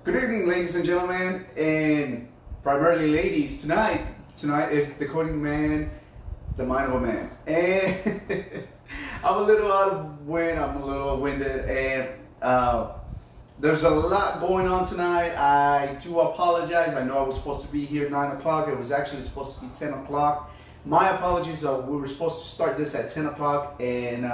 Good evening, ladies and gentlemen, and primarily ladies. Tonight is Decoding Man, the Mind of a Man. And I'm a little out of wind, I'm a little winded, and there's a lot going on tonight. I do apologize. I know I was supposed to be here at 9 o'clock. It was actually supposed to be 10 o'clock. My apologies. We were supposed to start this at 10 o'clock, and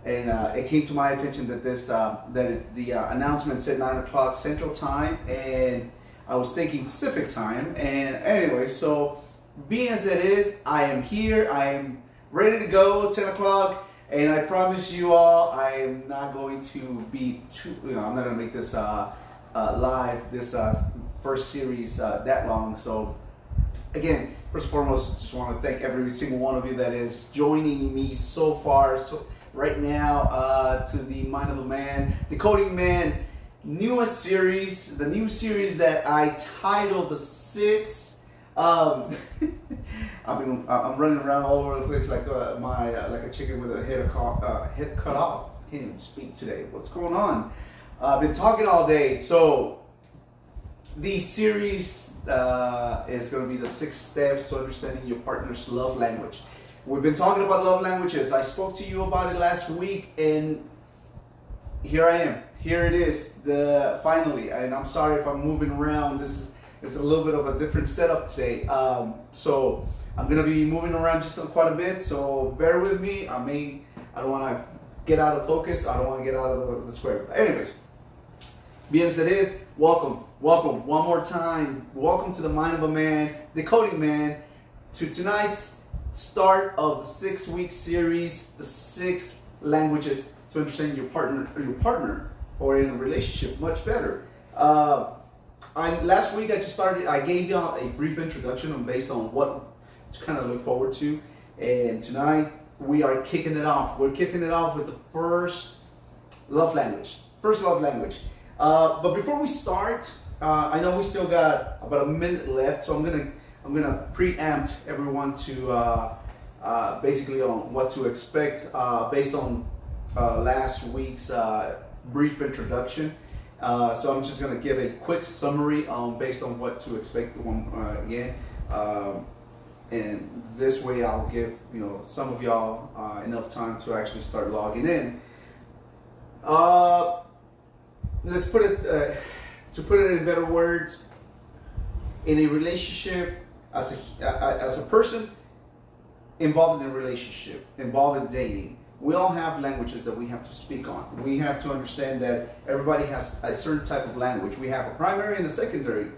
it came to my attention that the announcement said 9 o'clock Central Time, and I was thinking Pacific Time. And anyway, so being as it is, I am here. I am ready to go. 10 o'clock. And I promise you all, I am not going to be I'm not going to make this live, this first series that long. So again, first and foremost, just want to thank every single one of you that is joining me so far. So right now to the Mind of a Man, Decoding Man, newest series, the new series that I titled The Six. I'm running around all over the place like like a chicken with a head cut off. Can't even speak today. What's going on? I've been talking all day. So the series is going to be the 6 steps to understanding your partner's love language. We've been talking about love languages. I spoke to you about it last week, and here I am. Here it is, finally. And I'm sorry if I'm moving around. It's a little bit of a different setup today. So I'm gonna be moving around just quite a bit. So bear with me. I don't want to get out of focus. I don't want to get out of the square. But anyways, being as it is, welcome one more time. Welcome to the Mind of a Man, Decoding Man, to tonight's start of the 6-week series, the 6 languages to understand your partner or in a relationship much better. Last week I gave y'all a brief introduction based on what to kind of look forward to, and tonight we are kicking it off. We're kicking it off with the first love language. But before we start, I know we still got about a minute left, so I'm gonna preempt everyone to basically on what to expect based on last week's brief introduction. So I'm just gonna give a quick summary based on what to expect again, and this way I'll give some of y'all enough time to actually start logging in. Let's put it to put it in better words. In a relationship, as a person involved in a relationship, involved in dating, we all have languages that we have to speak on. We have to understand that everybody has a certain type of language. We have a primary and a secondary,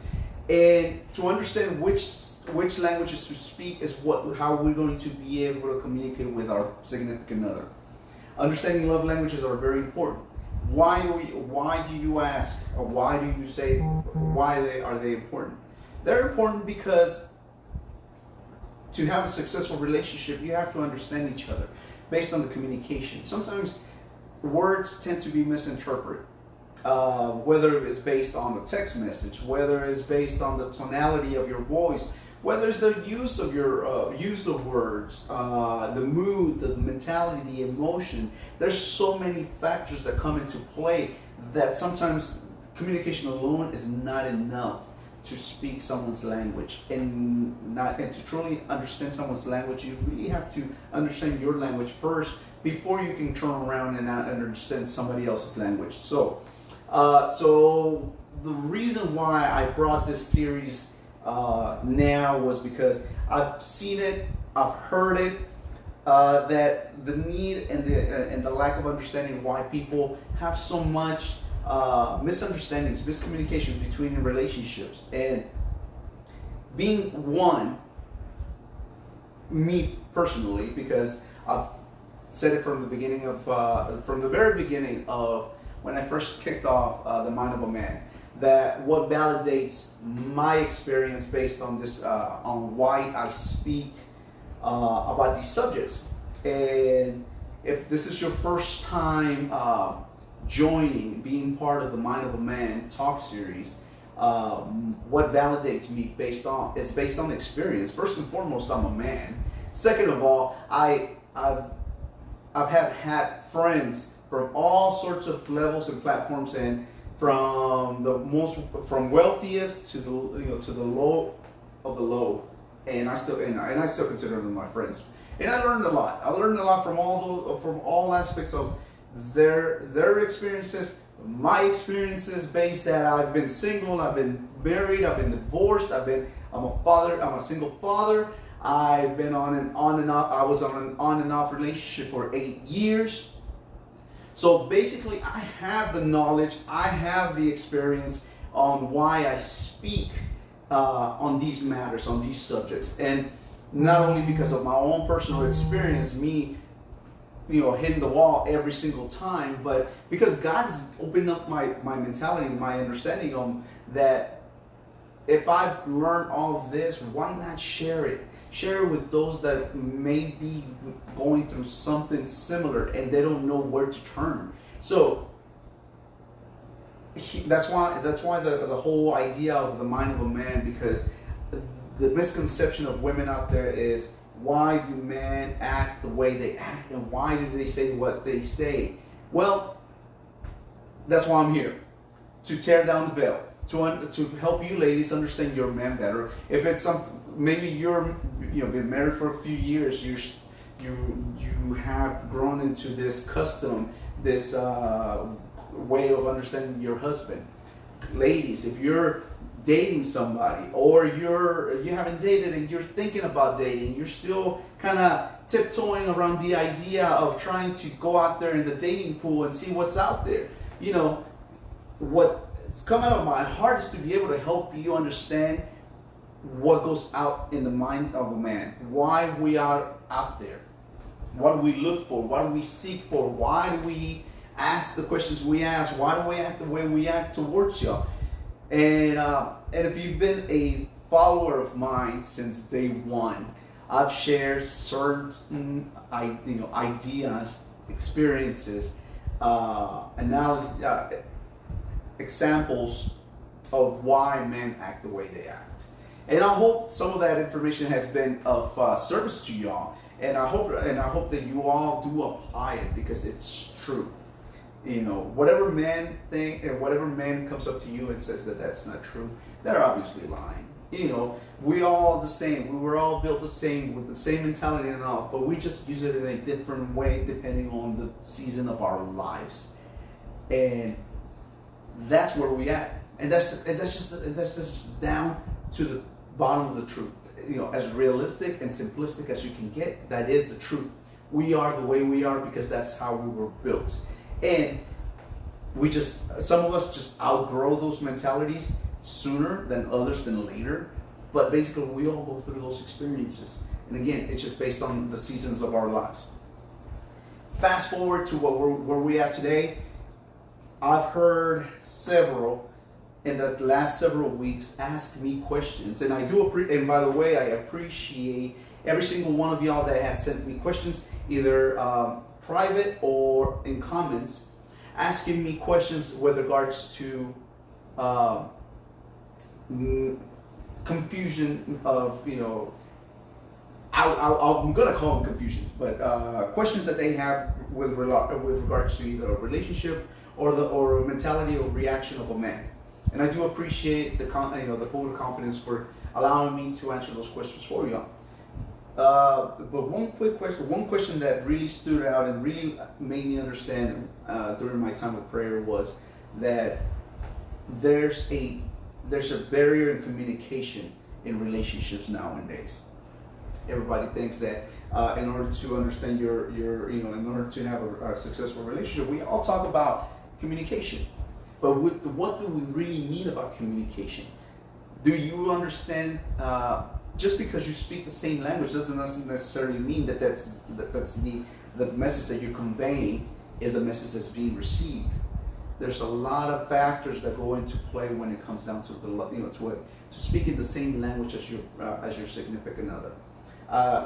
and to understand which languages to speak is how we're going to be able to communicate with our significant other. Understanding love languages are very important. Why do you ask, or why do you say are they important? They're important because to have a successful relationship, you have to understand each other based on the communication. Sometimes words tend to be misinterpreted, whether it's based on the text message, whether it's based on the tonality of your voice, whether it's the use of your use of words, the mood, the mentality, the emotion. There's so many factors that come into play that sometimes communication alone is not enough to speak someone's language, and to truly understand someone's language, you really have to understand your language first before you can turn around and understand somebody else's language. So the reason why I brought this series now was because I've seen it, I've heard it, that the need and the lack of understanding why people have so much misunderstandings, miscommunication between relationships. And being one, me personally, because I've said it from the beginning of from the very beginning of when I first kicked off the Mind of a Man, that what validates my experience based on this on why I speak about these subjects. And if this is your first time joining, being part of the Mind of a Man talk series, what validates me based on experience. First and foremost, I'm a man. Second of all, I've had friends from all sorts of levels and platforms, and from wealthiest to the low of the low, and I still consider them my friends. And I learned a lot. I learned a lot from all aspects of their experiences, my experiences, based that I've been single, I've been married, I've been divorced, I'm a father, I'm a single father. I've been on and off. I was on an on and off relationship for 8 years. So basically, I have the knowledge, I have the experience on why I speak on these matters, on these subjects, and not only because of my own personal experience, me, hitting the wall every single time, but because God has opened up my mentality, my understanding on that. If I've learned all of this, why not share it? Share it with those that may be going through something similar and they don't know where to turn. So that's why the whole idea of the mind of a man, because the misconception of women out there is, why do men act the way they act, and why do they say what they say? Well, that's why I'm here, to tear down the veil, to help you ladies understand your man better. If it's something, maybe you're been married for a few years, you have grown into this custom, this way of understanding your husband. Ladies, if you're dating somebody, or you haven't dated and you're thinking about dating, you're still kind of tiptoeing around the idea of trying to go out there in the dating pool and see what's out there. What's come out of my heart is to be able to help you understand what goes out in the mind of a man, why we are out there, what do we look for, what do we seek for, why do we ask the questions we ask, why do we act the way we act towards y'all. And if you've been a follower of mine since day one, I've shared certain ideas, experiences, examples of why men act the way they act. And I hope some of that information has been of service to y'all. And I hope that you all do apply it, because it's true. Whatever man think and whatever man comes up to you and says that that's not true, they're obviously lying. We all the same. We were all built the same, with the same mentality and all, but we just use it in a different way depending on the season of our lives. And that's where we at. And that's just down to the bottom of the truth. As realistic and simplistic as you can get, that is the truth. We are the way we are because that's how we were built. And some of us just outgrow those mentalities sooner than others, than later. But basically, we all go through those experiences. And again, it's just based on the seasons of our lives. Fast forward to where we at today. I've heard several in the last several weeks ask me questions, and and by the way, I appreciate every single one of y'all that has sent me questions, either private or in comments, asking me questions with regards to confusion of, I'm gonna call them confusions, but questions that they have with regards to either a relationship or a mentality or reaction of a man. And I do appreciate the vote of confidence for allowing me to answer those questions for y'all. But one question that really stood out and really made me understand during my time of prayer was that there's a barrier in communication in relationships nowadays. Everybody thinks that in order to understand in order to have a successful relationship, we all talk about communication. But what do we really mean about communication? Do you understand? Just because you speak the same language doesn't necessarily mean that that's the message that you're conveying is the message that's being received. There's a lot of factors that go into play when it comes down to to speaking the same language as your significant other.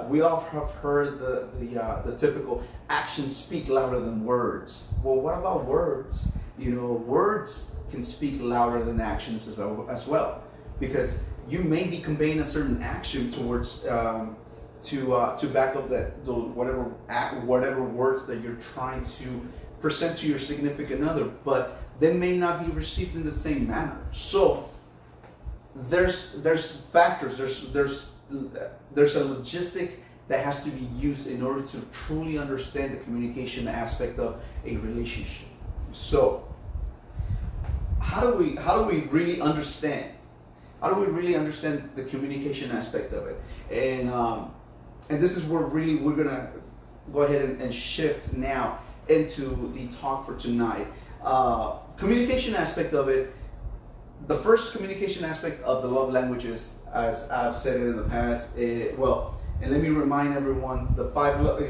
We all have heard the typical actions speak louder than words. Well, what about words? Words can speak louder than actions as well, because you may be conveying a certain action towards to back up whatever words that you're trying to present to your significant other, but they may not be received in the same manner. So there's factors, there's a logistic that has to be used in order to truly understand the communication aspect of a relationship. So how do we really understand? How do we really understand the communication aspect of it? And this is where really we're gonna go ahead and shift now into the talk for tonight. Communication aspect of it. The first communication aspect of the love languages, as I've said it in the past, and let me remind everyone, the five love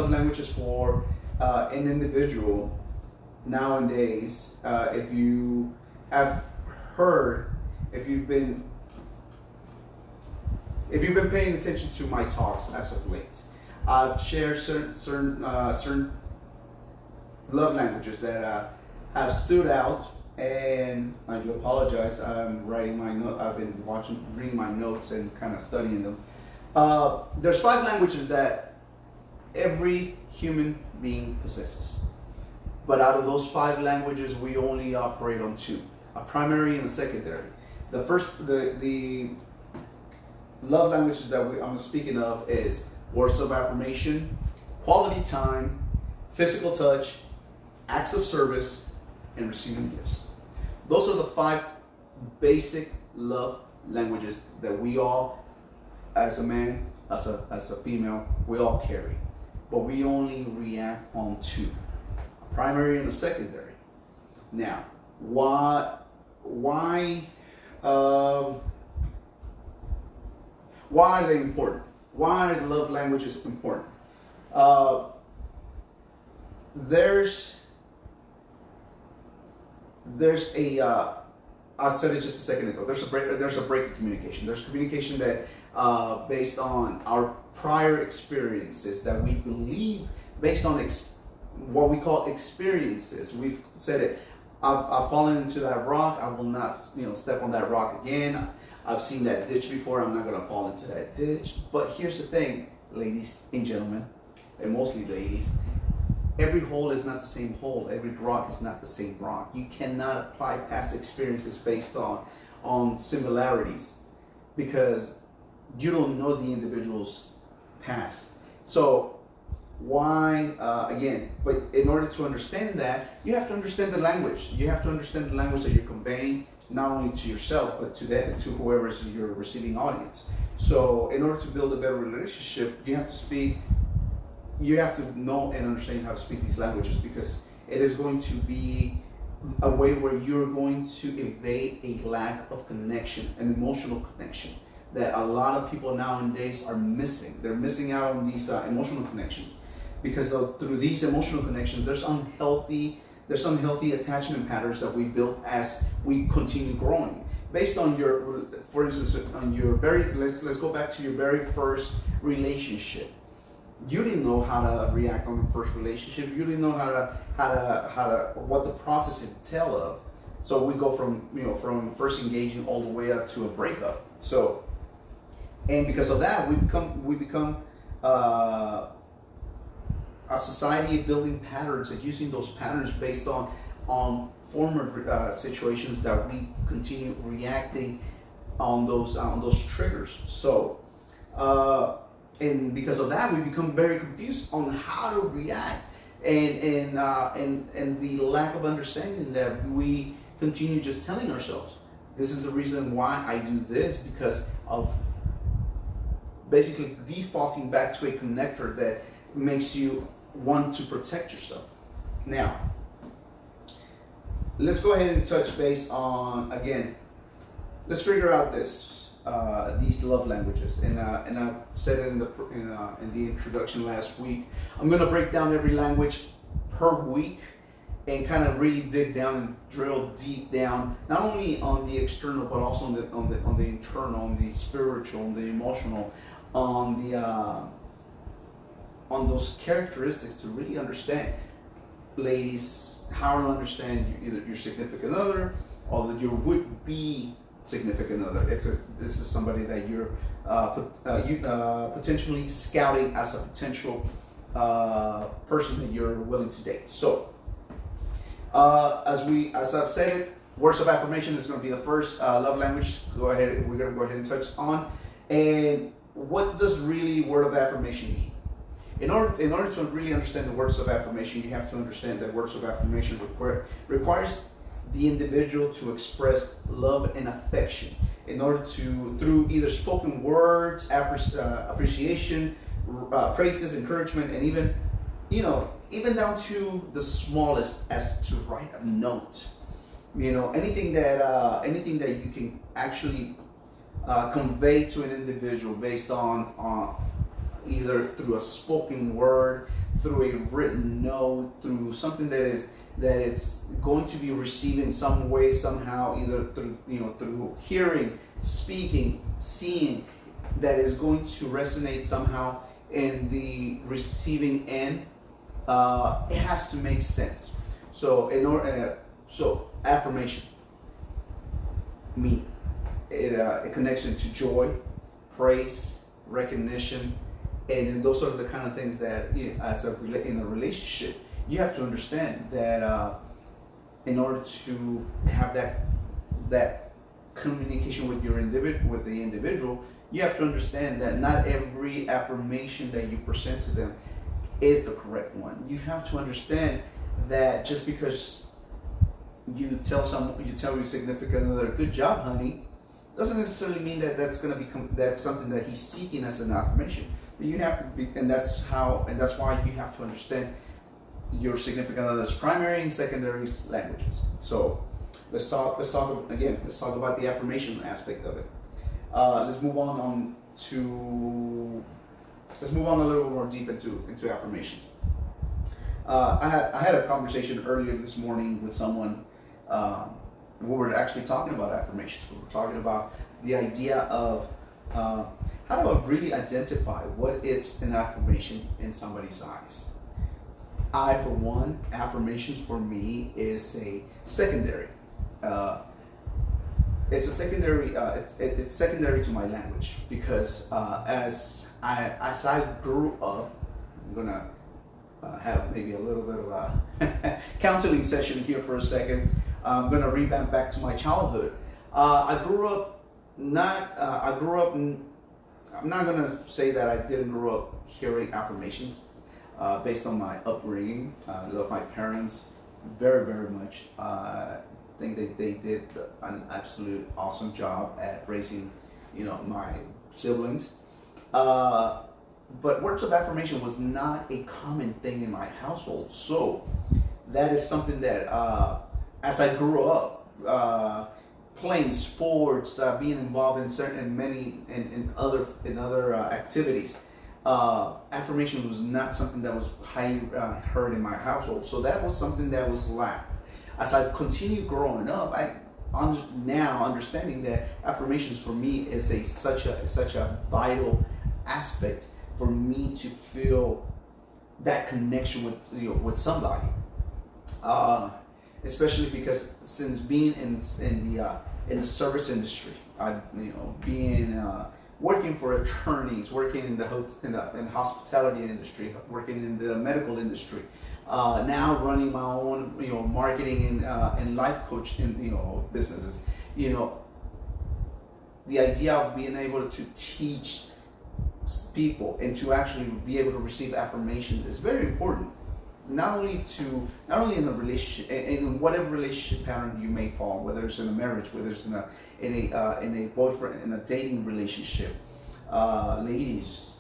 languages for an individual nowadays. If you have heard, if you've been paying attention to my talks as of late, I've shared certain love languages that have stood out. And I do apologize. I'm writing my note. I've been reading my notes and kind of studying them. There's 5 languages that every human being possesses. But out of those 5 languages, we only operate on 2: a primary and a secondary. The love languages that I'm speaking of is words of affirmation, quality time, physical touch, acts of service, and receiving gifts. Those are the 5 basic love languages that we all, as a man, as a female, we all carry. But we only react on 2, a primary and a secondary. Now, why are they important? Why are love languages important? There's a I said it just a second ago. There's a break in communication. There's communication that based on our prior experiences that we believe, based on what we call experiences. We've said it. I've fallen into that rock. I will not, step on that rock again. I've seen that ditch before. I'm not gonna fall into that ditch. But here's the thing, ladies and gentlemen, and mostly ladies. Every hole is not the same hole. Every rock is not the same rock. You cannot apply past experiences based on similarities, because you don't know the individual's past. So why, again, but in order to understand that, you have to understand the language. You have to understand the language that you're conveying, not only to yourself, but to whoever is your receiving audience. So in order to build a better relationship, you have to know and understand how to speak these languages, because it is going to be a way where you're going to evade a lack of connection, an emotional connection that a lot of people nowadays are missing. They're missing out on these emotional connections, because through these emotional connections, there's unhealthy attachment patterns that we build as we continue growing. Based on for instance, on your let's go back to your very first relationship. You didn't know how to react on the first relationship. You didn't know what the process entailed of. So we go from first engaging all the way up to a breakup. So, and because of that, we become a society building patterns and using those patterns based on former situations that we continue reacting on those triggers. So. And because of that, we become very confused on how to react, and the lack of understanding that we continue just telling ourselves, this is the reason why I do this, because of basically defaulting back to a connector that makes you want to protect yourself. Now, let's go ahead and touch base on, again, let's figure out these love languages, and I said it in the introduction last week. I'm gonna break down every language per week and kind of really dig down and drill deep down, not only on the external but also on the internal, on the spiritual, on the emotional, on those characteristics to really understand, ladies, how to understand either your significant other or your would-be significant other, if this is somebody that you're potentially scouting as a potential person that you're willing to date. So As I've said it, words of affirmation is going to be the first love language. We're going to go ahead and touch on. And what does really word of affirmation mean? In order to really understand the words of affirmation, you have to understand that words of affirmation requires the individual to express love and affection in order to, through either spoken words, appreciation, praises, encouragement, and even down to the smallest, as to write a note. Anything that you can actually convey to an individual based on either through a spoken word, through a written note, through something that it's going to be received in some way, somehow, either through hearing, speaking, seeing, that is going to resonate somehow in the receiving end. It has to make sense. So affirmation it connects into joy, praise, recognition, and those are the kind of things that in a relationship you have to understand that in order to have that communication with the individual, you have to understand that not every affirmation that you present to them is the correct one. You have to understand that just because you tell your significant other, "Good job, honey," doesn't necessarily mean that that's something that he's seeking as an affirmation. But you have to be, and that's why you have to understand your significant other's primary and secondary languages. So let's talk about the affirmation aspect of it. Let's move on a little more deep into affirmations. I had a conversation earlier this morning with someone. We were actually talking about affirmations. We were talking about the idea of how do I really identify what is an affirmation in somebody's eyes. For one, affirmations for me is a secondary. It's secondary to my language, because as I grew up, I'm gonna have maybe a little bit of a counseling session here for a second. I'm gonna revamp back to my childhood. I'm not gonna say that I didn't grow up hearing affirmations. Based on my upbringing, I love my parents very, very much. I think they did an absolute awesome job at raising, my siblings. But words of affirmation was not a common thing in my household. So that is something that, as I grew up, playing sports, being involved in other activities, affirmation was not something that was highly heard in my household. So that was something that was lacked. As I continued growing up, now understanding that affirmations for me is such a vital aspect for me to feel that connection with somebody, especially because since being in the service industry, working for attorneys, working in the hospitality industry, working in the medical industry, now running my own marketing and life coaching businesses. The idea of being able to teach people and to actually be able to receive affirmation is very important. Not only in a relationship, in whatever relationship pattern you may fall, whether it's in a marriage, whether it's in a boyfriend, in a dating relationship. Ladies,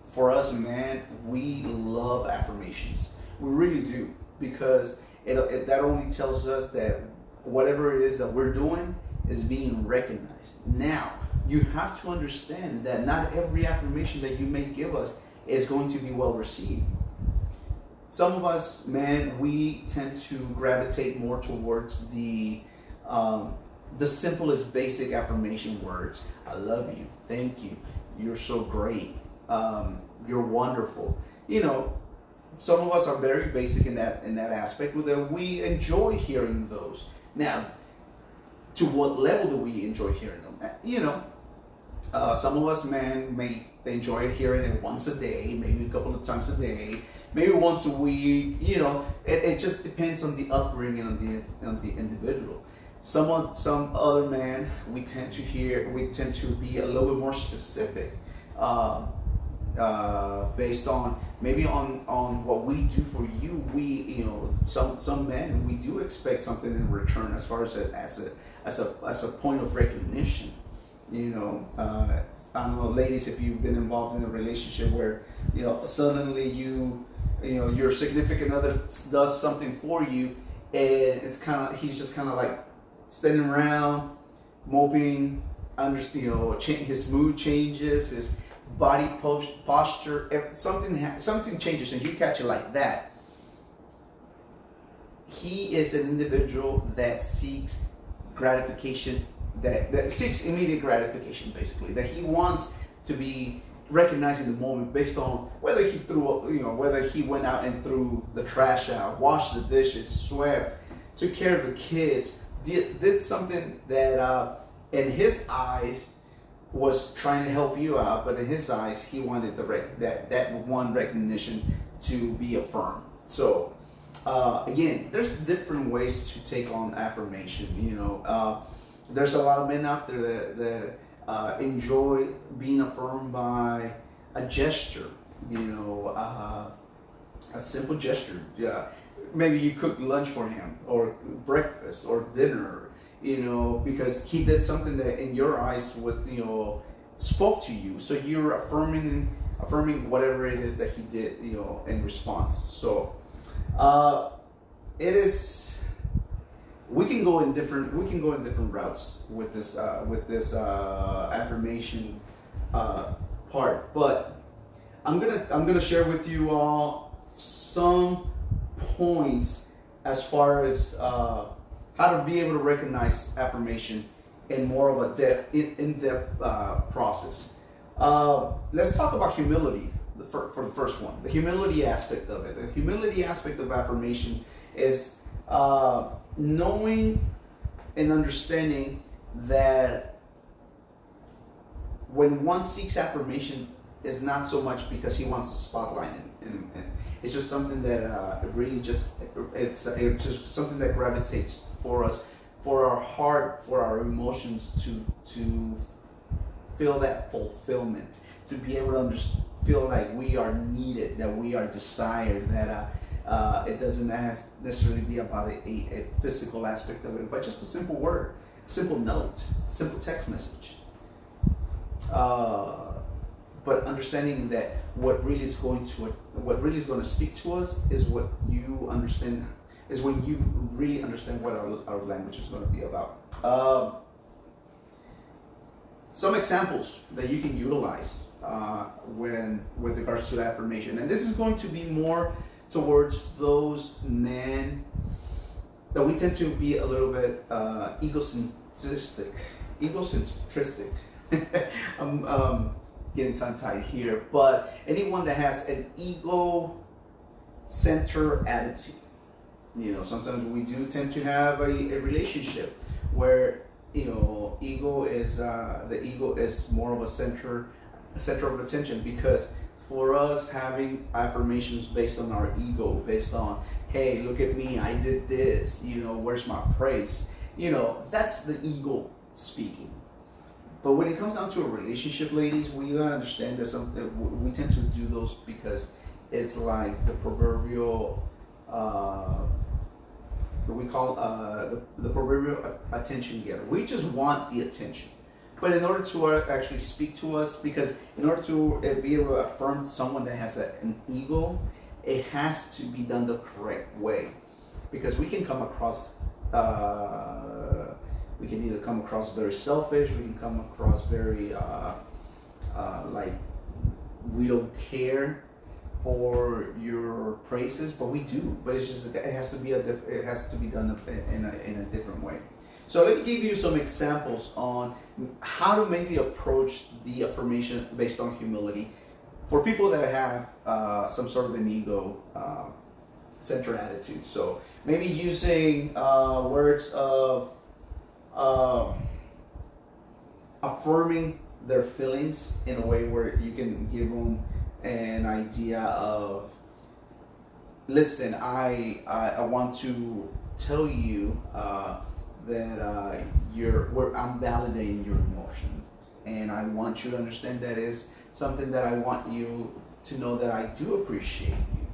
for us, man, we love affirmations. We really do, because that only tells us that whatever it is that we're doing is being recognized. Now, you have to understand that not every affirmation that you may give us is going to be well received. Some of us, man, we tend to gravitate more towards the simplest basic affirmation words. I love you, thank you, you're so great, you're wonderful. Some of us are very basic in that aspect, that we enjoy hearing those. Now, to what level do we enjoy hearing them? Some of us, man, may enjoy hearing it once a day, maybe a couple of times a day. maybe once a week. It just depends on the upbringing on the individual. Some other men, we tend to be a little bit more specific, based on maybe on what we do for you. Some men, we do expect something in return as far as a point of recognition. I don't know, ladies, if you've been involved in a relationship where suddenly your significant other does something for you, and he's just kind of like standing around moping. His mood changes, his body posture, something changes, and you catch it like that. He is an individual that seeks gratification, that seeks immediate gratification, basically, that he wants to be recognized in the moment based on whether he went out and threw the trash out, washed the dishes, swept, took care of the kids, did something that in his eyes was trying to help you out, but in his eyes he wanted that one recognition to be affirmed. So again, there's different ways to take on affirmation. There's a lot of men out there that enjoy being affirmed by a gesture, a simple gesture. Yeah, maybe you cooked lunch for him, or breakfast, or dinner, because he did something that in your eyes spoke to you. So you're affirming whatever it is that he did, in response. So it is. We can go in different routes with this affirmation part, but I'm gonna share with you all some points as far as how to be able to recognize affirmation in more of a in-depth process. Let's talk about humility for the first one. The humility aspect of it. The humility aspect of affirmation is knowing and understanding that when one seeks affirmation, is not so much because he wants the spotlight, and it's just something that it's just something that gravitates for us, for our heart, for our emotions to feel that fulfillment, to be able to feel like we are needed, that we are desired, that it doesn't necessarily be about a physical aspect of it, but just a simple word, a simple note, a simple text message. But understanding that what really is going to speak to us is what you understand, is when you really understand what our language is going to be about. Some examples that you can utilize with regards to affirmation, and this is going to be more towards those men that we tend to be a little bit egocentristic. I'm getting tongue-tied here, but anyone that has an ego-centered attitude. Sometimes we do tend to have a relationship where ego is more of a center of attention, because for us, having affirmations based on our ego, based on, hey, look at me, I did this, where's my praise? That's the ego speaking. But when it comes down to a relationship, ladies, we gotta understand that we tend to do those because it's like the proverbial, we call the proverbial attention getter. We just want the attention. But in order to actually speak to us, because in order to be able to affirm someone that has an ego, it has to be done the correct way. Because we can come across, we can either come across very selfish, we can come across very like we don't care for your praises, but we do. But it's just it has to be done in a different way. So let me give you some examples on how to maybe approach the affirmation based on humility for people that have some sort of an ego-centered attitude. So maybe using words of affirming their feelings in a way where you can give them an idea of listen, I want to tell you that I'm validating your emotions, and I want you to understand that is something that I want you to know that I do appreciate you.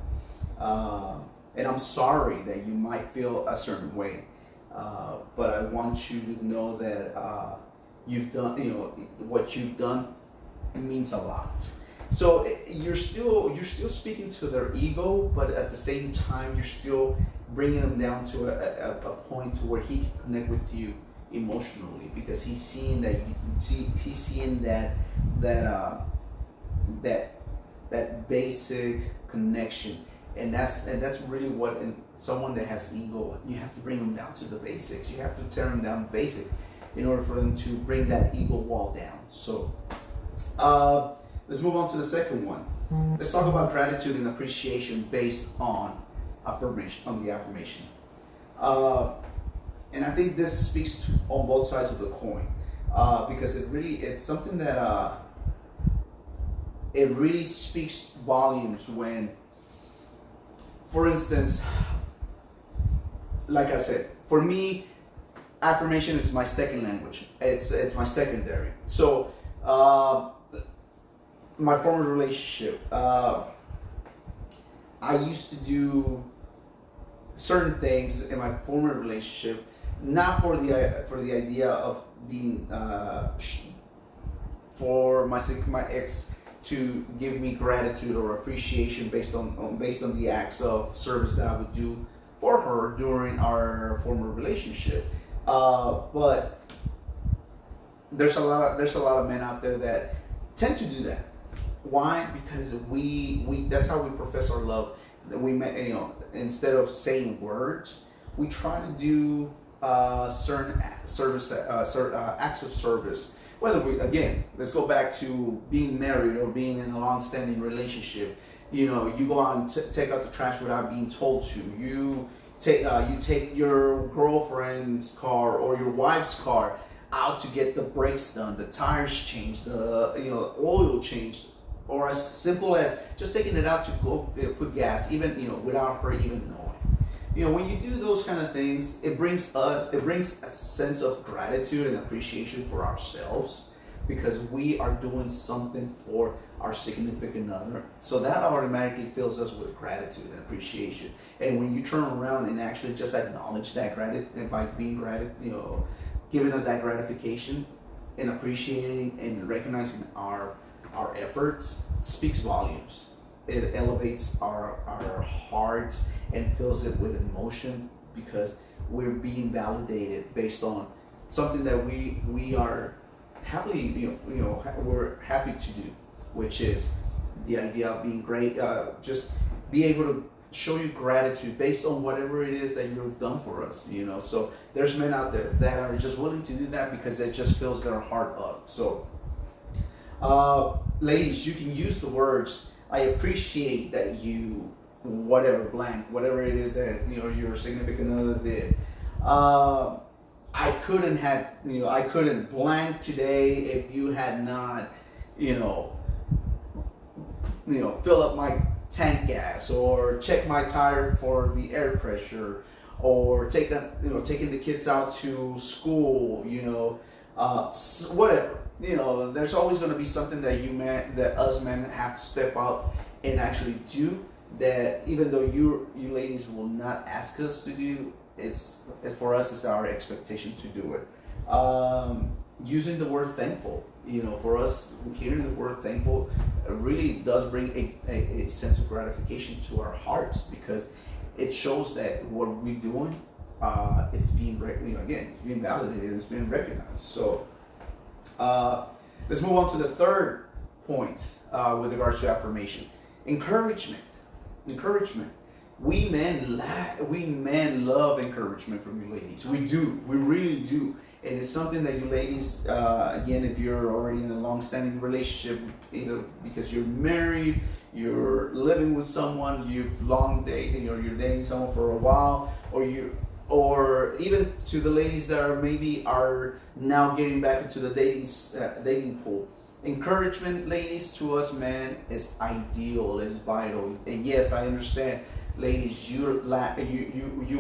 And I'm sorry that you might feel a certain way, but I want you to know that you've done, what you've done, it means a lot. So you're still speaking to their ego, but at the same time you're still bringing them down to a point to where he can connect with you emotionally, because he's seeing that he's seeing that basic connection, and that's really what, in someone that has ego, you have to bring them down to the basics. You have to tear them down basic in order for them to bring that ego wall down. So let's move on to the second one. Let's talk about gratitude and appreciation based on the affirmation. And I think this speaks on both sides of the coin, because it's something that it really speaks volumes when, for instance, like I said, for me, affirmation is my second language. It's my secondary. So my former relationship, I used to do certain things in my former relationship, not for the idea of being for my ex to give me gratitude or appreciation based on the acts of service that I would do for her during our former relationship. But there's a lot of men out there that tend to do that. Why? Because we that's how we profess our love. That we, instead of saying words, we try to do certain acts of service. Whether let's go back to being married or being in a long-standing relationship. You go out and take out the trash without being told to. You take your girlfriend's car or your wife's car out to get the brakes done, the tires changed, the oil changed, or as simple as just taking it out to go put gas, even without her even knowing. When you do those kind of things, it brings a sense of gratitude and appreciation for ourselves, because we are doing something for our significant other. So that automatically fills us with gratitude and appreciation. And when you turn around and actually just acknowledge that gratitude by being giving us that gratification and appreciating and recognizing our efforts, it speaks volumes. It elevates our hearts and fills it with emotion, because we're being validated based on something that we are happily, we're happy to do, which is the idea of being great. Just be able to show you gratitude based on whatever it is that you've done for us. So there's men out there that are just willing to do that because it just fills their heart up. So ladies, you can use the words, I appreciate that you whatever it is that your significant other did. I couldn't blank today if you had not fill up my tank gas, or check my tire for the air pressure, or taking the kids out to school, whatever. There's always going to be something that us men have to step out and actually do, that even though you ladies will not ask us to do, it's for us, it's our expectation to do it. Using the word thankful, for us, hearing the word thankful really does bring a sense of gratification to our hearts, because it shows that what we're doing, it's being it's being validated, it's being recognized. So let's move on to the third point with regards to affirmation. Encouragement. We men love encouragement from you ladies. We do. We really do. And it's something that you ladies, again, if you're already in a long-standing relationship, either because you're married, you're living with someone, you've long dated, or you're dating someone for a while, or even to the ladies that are now getting back into the dating pool. Encouragement, ladies, to us men is ideal, is vital. And yes, I understand ladies, you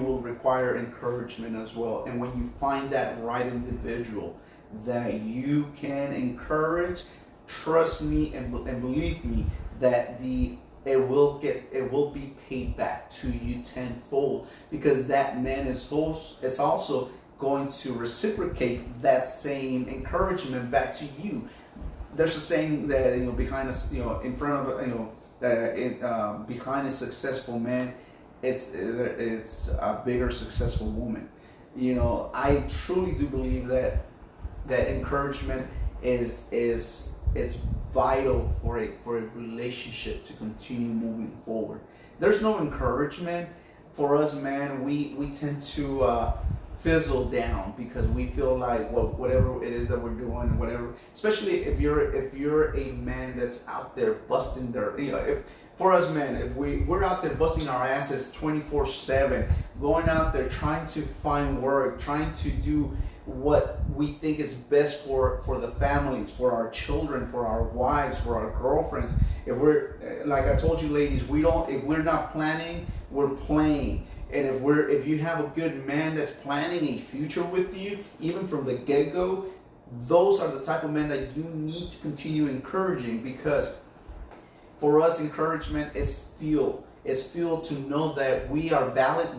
will require encouragement as well. And when you find that right individual that you can encourage, trust me and believe me that it will be paid back to you tenfold, because that man is also going to reciprocate that same encouragement back to you. There's a saying that behind us, in front of behind a successful man, it's a bigger successful woman. I truly do believe that encouragement is it's vital for a relationship to continue moving forward. There's no encouragement for us, man. We tend to fizzle down because we feel like, well, whatever it is that we're doing, whatever, especially if you're a man that's out there busting their, if for us men, if we're out there busting our asses 24/7, going out there trying to find work, trying to do what we think is best for the families, for our children, for our wives, for our girlfriends. If we're, like I told you ladies, if we're not planning, we're playing. And if you have a good man that's planning a future with you, even from the get-go, those are the type of men that you need to continue encouraging, because for us, encouragement is fuel. It's fuel to know that we are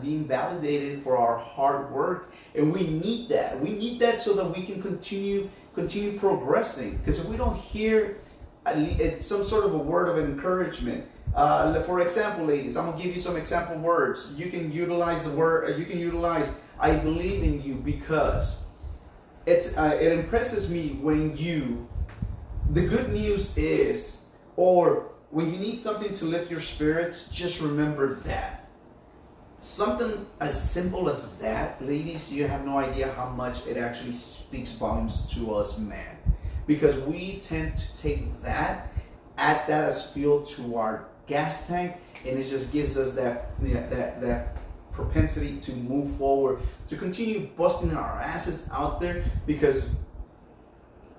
being validated for our hard work, and we need that. We need that so that we can continue progressing. Because if we don't hear some sort of a word of encouragement, for example, ladies, I'm gonna give you some example words. You can utilize the word. You can utilize "I believe in you," because it impresses me when the good news is, or when you need something to lift your spirits, just remember that. Something as simple as that, ladies, you have no idea how much it actually speaks volumes to us, man. Because we tend to take that, add that as fuel to our gas tank, and it just gives us that propensity to move forward, to continue busting our asses out there. Because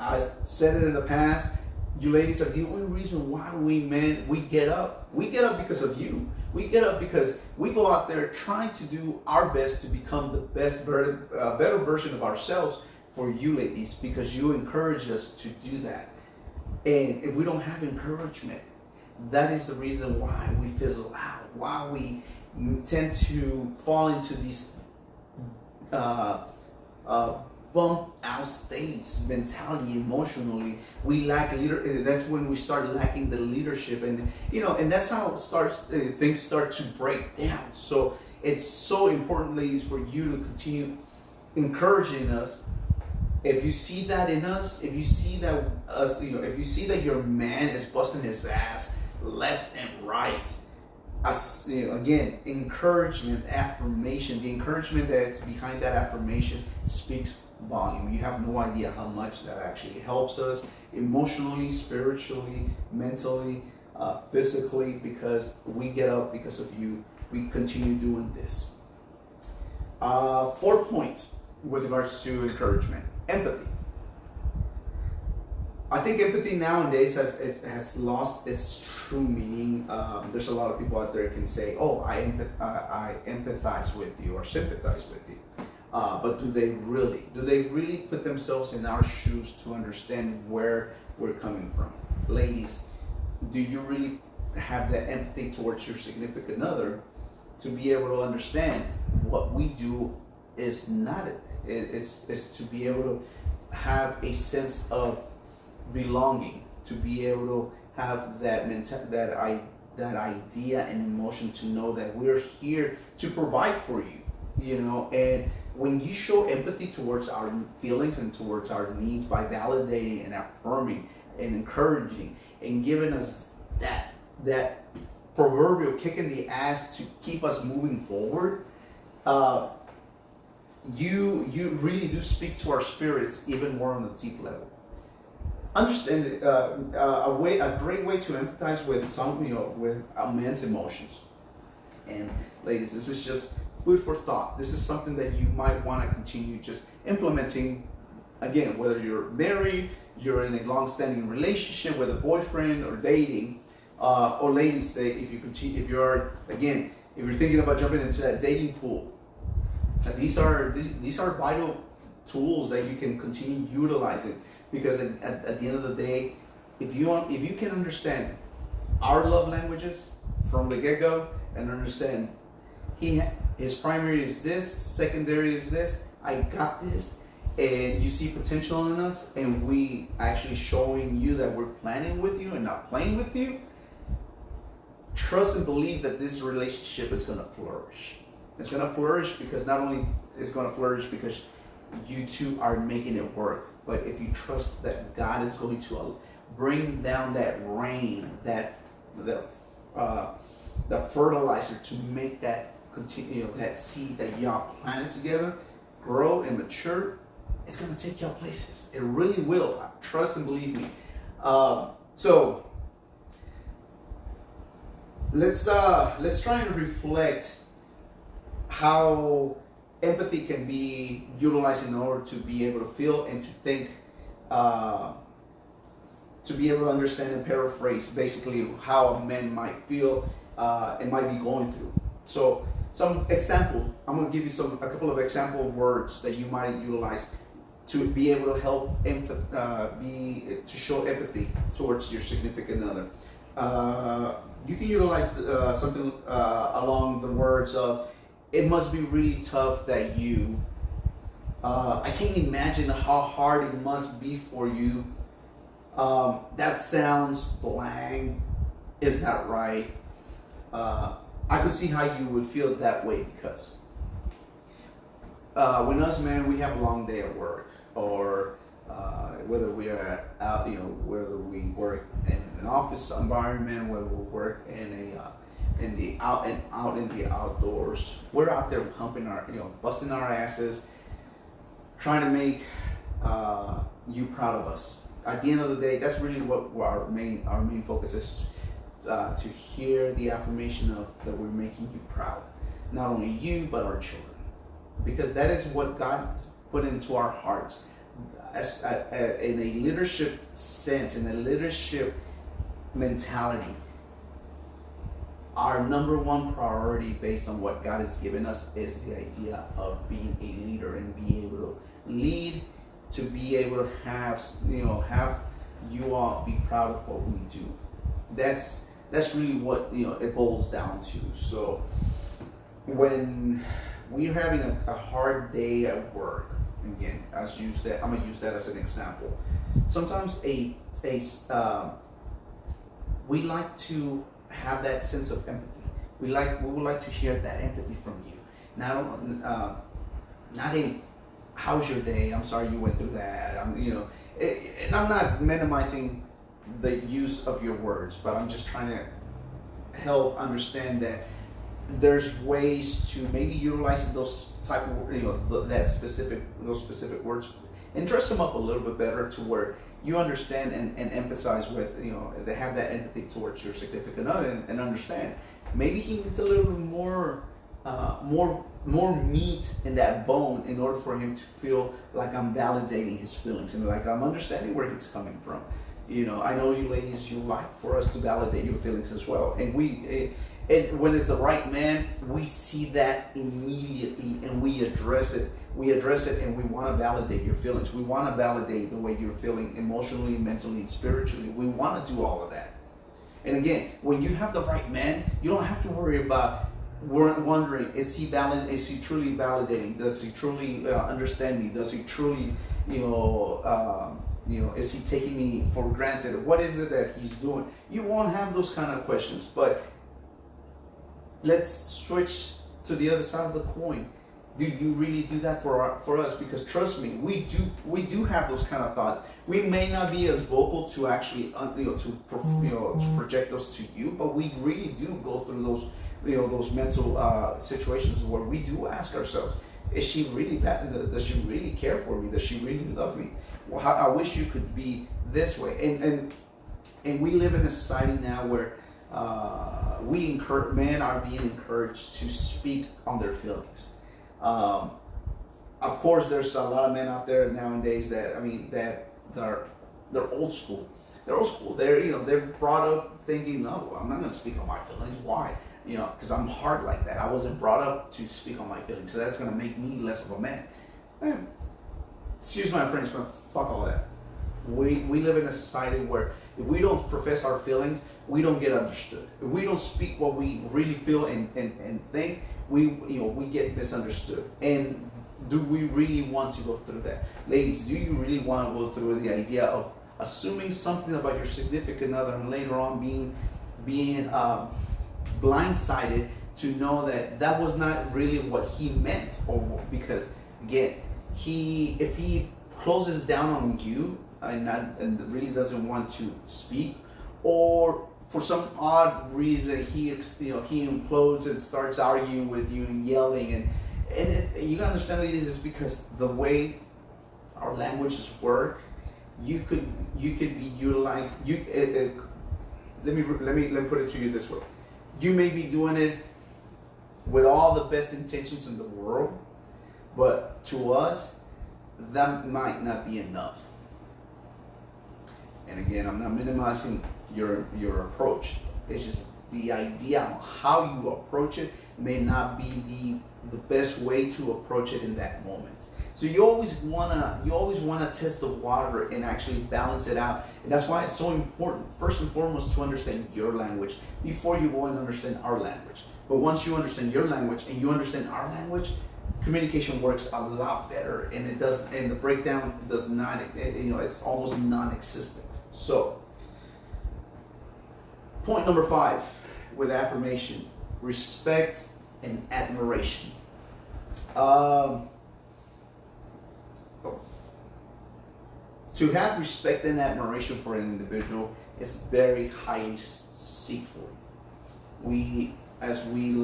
I said it in the past, you ladies are the only reason why we men, we get up. We get up because of you. We get up because we go out there trying to do our best to become the best, better version of ourselves for you ladies, because you encourage us to do that. And if we don't have encouragement, that is the reason why we fizzle out, why we tend to fall into these bump out states, mentality, emotionally. We lack that's when we start lacking the leadership, and and that's how it starts. Things start to break down. So it's so important, ladies, for you to continue encouraging us. If you see that in us, if you see that if you see that your man is busting his ass left and right, again, encouragement, affirmation. The encouragement that's behind that affirmation speaks volume. You have no idea how much that actually helps us emotionally, spiritually, mentally, physically, because we get up because of you. We continue doing this. 4th point with regards to encouragement: empathy. I think empathy nowadays has lost its true meaning. There's a lot of people out there that can say, "Oh, I empathize with you" or "sympathize with you," but do they really? Do they really put themselves in our shoes to understand where we're coming from? Ladies, do you really have that empathy towards your significant other to be able to understand what we do is not it? Is to be able to have a sense of belonging, to be able to have that idea and emotion to know that we're here to provide for you, and when you show empathy towards our feelings and towards our needs by validating and affirming and encouraging and giving us that proverbial kick in the ass to keep us moving forward, you really do speak to our spirits even more on a deep level. Understand a great way to empathize with with a man's emotions. And ladies, this is just food for thought. This is something that you might want to continue just implementing. Again, whether you're married, you're in a long-standing relationship with a boyfriend or dating, or ladies, if you are again if you're thinking about jumping into that dating pool, these are vital tools that you can continue utilizing, because at the end of the day, if you can understand our love languages from the get-go and understand his primary is this, secondary is this, I got this, and you see potential in us, and we actually showing you that we're planning with you and not playing with you, trust and believe that this relationship is going to flourish. It's going to flourish because not only it's going to flourish because you two are making it work, but if you trust that God is going to bring down that rain, that fertilizer to make that continue, that seed that y'all planted together grow and mature, it's going to take y'all places. It really will. Trust and believe me. So let's try and reflect how empathy can be utilized in order to be able to feel and to think, to be able to understand and paraphrase basically how a man might feel and might be going through. So some example, I'm going to give you a couple of example words that you might utilize to be able to help to show empathy towards your significant other. You can utilize something along the words of, it must be really tough that you, I can't imagine how hard it must be for you. That sounds blank. Is that right? I could see how you would feel that way, because when us men, we have a long day at work, or whether we are out, whether we work in an office environment, whether we work in the outdoors, we're out there pumping busting our asses, trying to make you proud of us. At the end of the day, that's really what our main focus is, to hear the affirmation of that we're making you proud, not only you but our children, because that is what God's put into our hearts. As in a leadership sense, in a leadership mentality, our number one priority based on what God has given us is the idea of being a leader and be able to lead, to be able to have you all be proud of what we do. That's really what it boils down to. So when we're having a hard day at work, again, I'm gonna use that as an example. Sometimes we like to have that sense of empathy. We would like to hear that empathy from you. Not a how's your day? I'm sorry you went through that. And I'm not minimizing the use of your words, but I'm just trying to help understand that there's ways to maybe utilize those type of those specific words and dress them up a little bit better to where you understand and emphasize with they have that empathy towards your significant other and understand maybe he needs a little bit more meat in that bone in order for him to feel like I'm validating his feelings and like I'm understanding where he's coming from. I know you ladies, you like for us to validate your feelings as well, and when it's the right man, we see that immediately and we address it. And we want to validate your feelings. We want to validate the way you're feeling emotionally, mentally, and spiritually. We want to do all of that. And again, when you have the right man, you don't have to worry about wondering, is he truly validating? Does he truly understand me? Does he truly, is he taking me for granted? What is it that he's doing? You won't have those kind of questions. But let's switch to the other side of the coin. Do you really do that for us? Because trust me, we do have those kind of thoughts. We may not be as vocal to actually to project those to you, but we really do go through those mental situations where we do ask ourselves, is she really that? Does she really care for me? Does she really love me? Well, I wish you could be this way. And we live in a society now where men are being encouraged to speak on their feelings. Of course, there's a lot of men out there nowadays that they're old school. They're old school. They're brought up thinking, no, I'm not going to speak on my feelings. Why? because I'm hard like that. I wasn't brought up to speak on my feelings, so that's gonna make me less of a man. Excuse my French, but fuck all that. We live in a society where if we don't profess our feelings, we don't get understood. If we don't speak what we really feel and think, we get misunderstood. And do we really want to go through that? Ladies, do you really want to go through the idea of assuming something about your significant other and later on being blindsided to know that was not really what he meant? Or because again, if he closes down on you and really doesn't want to speak, or for some odd reason he implodes and starts arguing with you and yelling, and you gotta understand, ladies, is because the way our languages work, you could be utilized. Let me put it to you this way: you may be doing it with all the best intentions in the world, but to us, that might not be enough. And again, I'm not minimizing your approach. It's just the idea of how you approach it may not be the best way to approach it in that moment. So you always wanna test the water and actually balance it out. And that's why it's so important, first and foremost, to understand your language before you go and understand our language. But once you understand your language and you understand our language, communication works a lot better, and the breakdown does not, it's almost non-existent. So, point number 5 with affirmation: respect and admiration. To have respect and admiration for an individual is very highly seekful. As we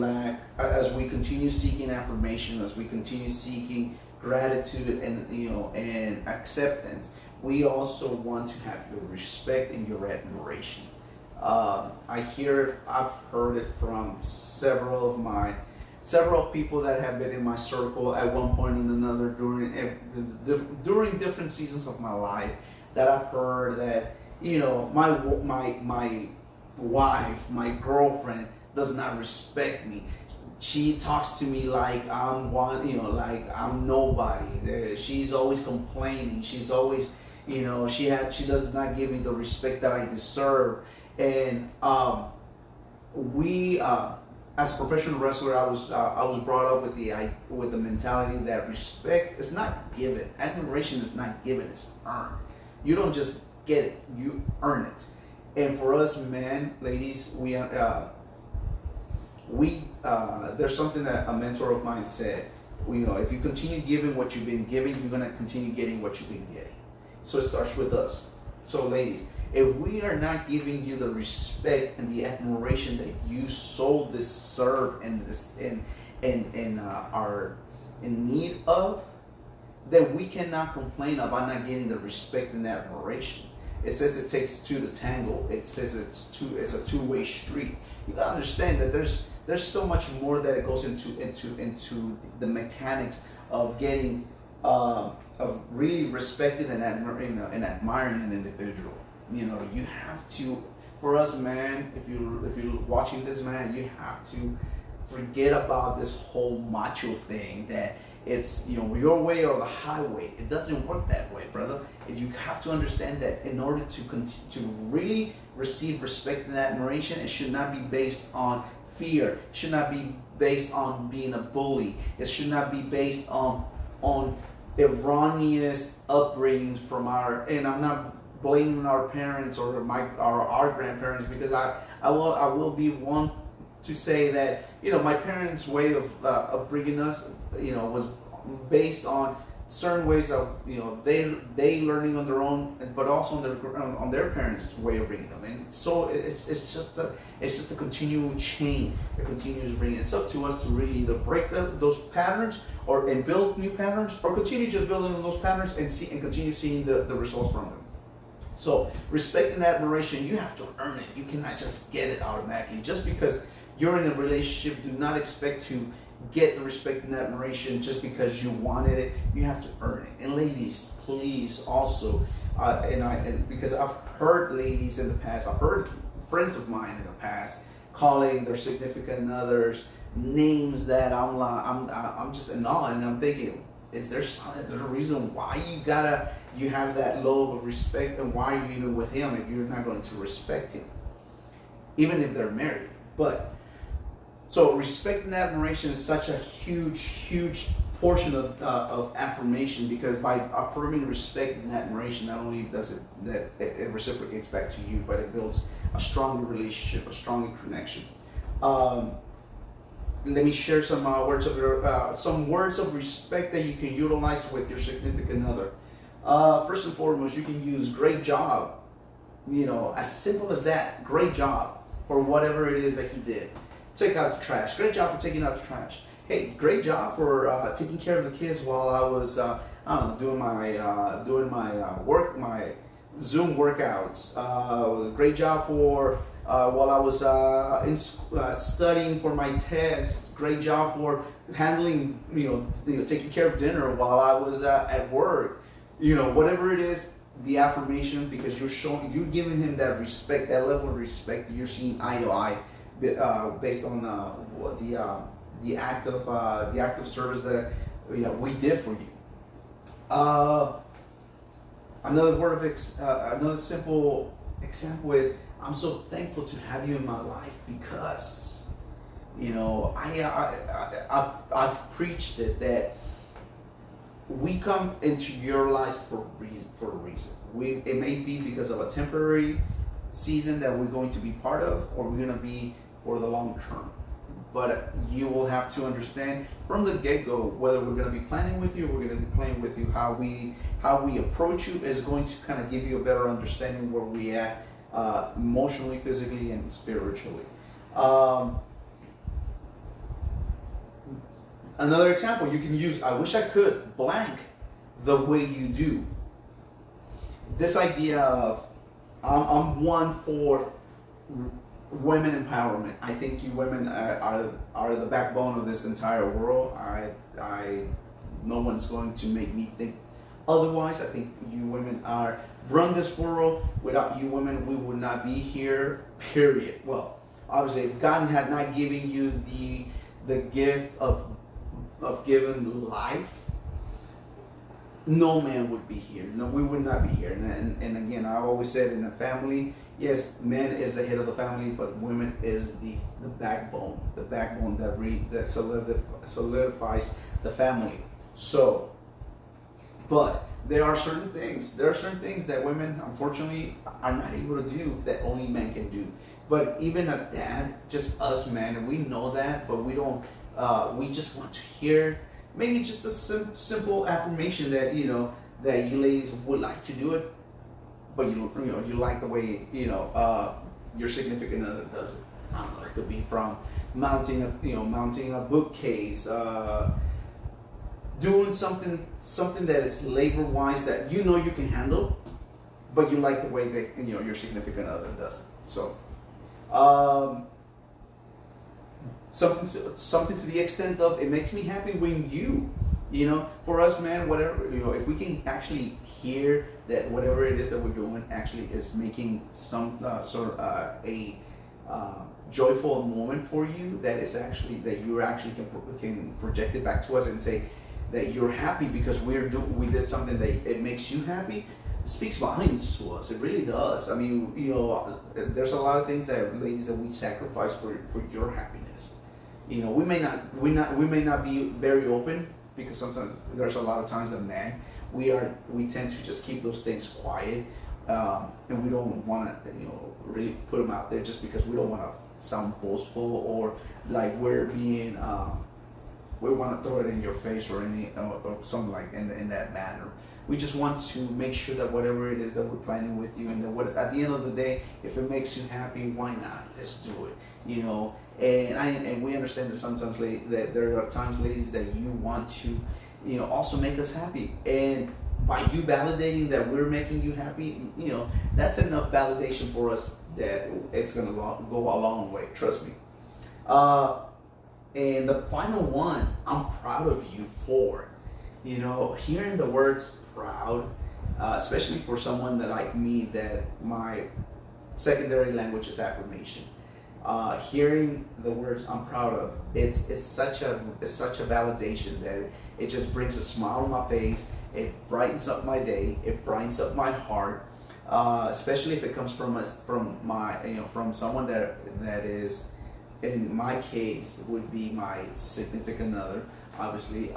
continue seeking affirmation, as we continue seeking gratitude and acceptance, we also want to have your respect and your admiration. I've heard it from several people that have been in my circle at one point and another during different seasons of my life, that I've heard that my wife, my girlfriend, does not respect me. She talks to me like I'm like I'm nobody. She's always complaining. She's always, she does not give me the respect that I deserve. And as a professional wrestler, I was brought up with the mentality that respect is not given, admiration is not given, it's earned. You don't just get it, you earn it. And for us men, ladies, there's something that a mentor of mine said. If you continue giving what you've been giving, you're gonna continue getting what you've been getting. So it starts with us. So ladies, if we are not giving you the respect and the admiration that you so deserve and are in need of, then we cannot complain about not getting the respect and admiration. It says it takes two to tango. It says it's a two-way street. You gotta understand that there's so much more that goes into the mechanics of getting of really respecting and admiring an individual. You have to, for us, man, if you're watching this, man, you have to forget about this whole macho thing that it's your way or the highway. It doesn't work that way, brother. And you have to understand that in order to really receive respect and admiration, it should not be based on fear. It should not be based on being a bully. It should not be based on erroneous upbringings from and I'm not blaming our parents or our grandparents, because I will be one to say that my parents' way of bringing us was based on certain ways of they learning on their own, but also on their parents' way of bringing them. And so it's just a continual chain that continues bringing. It's up to us to really either break those patterns and build new patterns, or continue just building on those patterns and continue seeing the results from them. So respect and admiration, you have to earn it. You cannot just get it automatically. Just because you're in a relationship, do not expect to get the respect and admiration just because you wanted it. You have to earn it. And ladies, please also, because I've heard ladies in the past, I've heard friends of mine in the past calling their significant others names that I'm just in awe, and I'm thinking, is there a reason why you have that level of respect, and why are you even with him if you're not going to respect him, even if they're married? But so respect and admiration is such a huge portion of affirmation, because by affirming respect and admiration, not only does it reciprocates back to you, but it builds a stronger relationship, a stronger connection. Let me share some words of respect that you can utilize with your significant other. First and foremost, you can use "great job." As simple as that. Great job for whatever it is that he did. Take out the trash. Great job for taking out the trash. Hey, great job for taking care of the kids while I was doing my Zoom workouts. Great job for while I was studying for my test. Great job for handling, taking care of dinner while I was at work. Whatever it is, the affirmation, because you're giving him that respect, that level of respect. You're seeing eye to eye, based on the act of service that we did for you. Another simple example is, I'm so thankful to have you in my life, because I've preached it, that we come into your life for a reason. It may be because of a temporary season that we're going to be part of, or we're going to be for the long term. But you will have to understand from the get-go whether we're going to be planning with you, or we're going to be playing with you. How we approach you is going to kind of give you a better understanding where we at, emotionally, physically, and spiritually. Another example you can use: I wish I could blank the way you do. This idea of I'm one for women empowerment. I think you women are the backbone of this entire world. No one's going to make me think otherwise. I think you women run this world. Without you women, we would not be here, period. Well, obviously, if God had not given you the gift of giving life, no man would be here. No, we would not be here. And again, I always said, in a family, yes, man is the head of the family, but women is the backbone that solidifies the family. So, but there are certain things that women, unfortunately, are not able to do that only men can do. But even at that, just us men, we know that, but we don't. We just want to hear maybe just a simple affirmation that that you ladies would like to do it, but you like the way your significant other does it. I don't know. It could be from mounting a bookcase, doing something that is labor wise that you can handle, but you like the way that your significant other does it. So. Something to the extent of, it makes me happy when for us, man, whatever, if we can actually hear that whatever it is that we're doing actually is making some sort of a joyful moment for you, that you actually can project it back to us and say that you're happy because we did something that it makes you happy. It speaks volumes to us. It really does. I mean, there's a lot of things that, ladies, that we sacrifice for your happiness. We may not be very open, because sometimes there's a lot of times that, man, we tend to just keep those things quiet, and we don't want to really put them out there, just because we don't want to sound boastful, or like we're being we want to throw it in your face, or something like in that manner. We just want to make sure that whatever it is that we're planning with you, and that at the end of the day, if it makes you happy, why not? Let's do it. And we understand that sometimes, that there are times, ladies, that you want to, also make us happy. And by you validating that we're making you happy, that's enough validation for us that it's gonna go a long way. Trust me. And the final one, I'm proud of you for. Hearing the words proud, especially for someone like me, that my secondary language is affirmation. hearing the words "I'm proud of," it's such a validation that it just brings a smile on my face. It brightens up my day. It brightens up my heart, especially if it comes from from someone that is, in my case, would be my significant other. Obviously,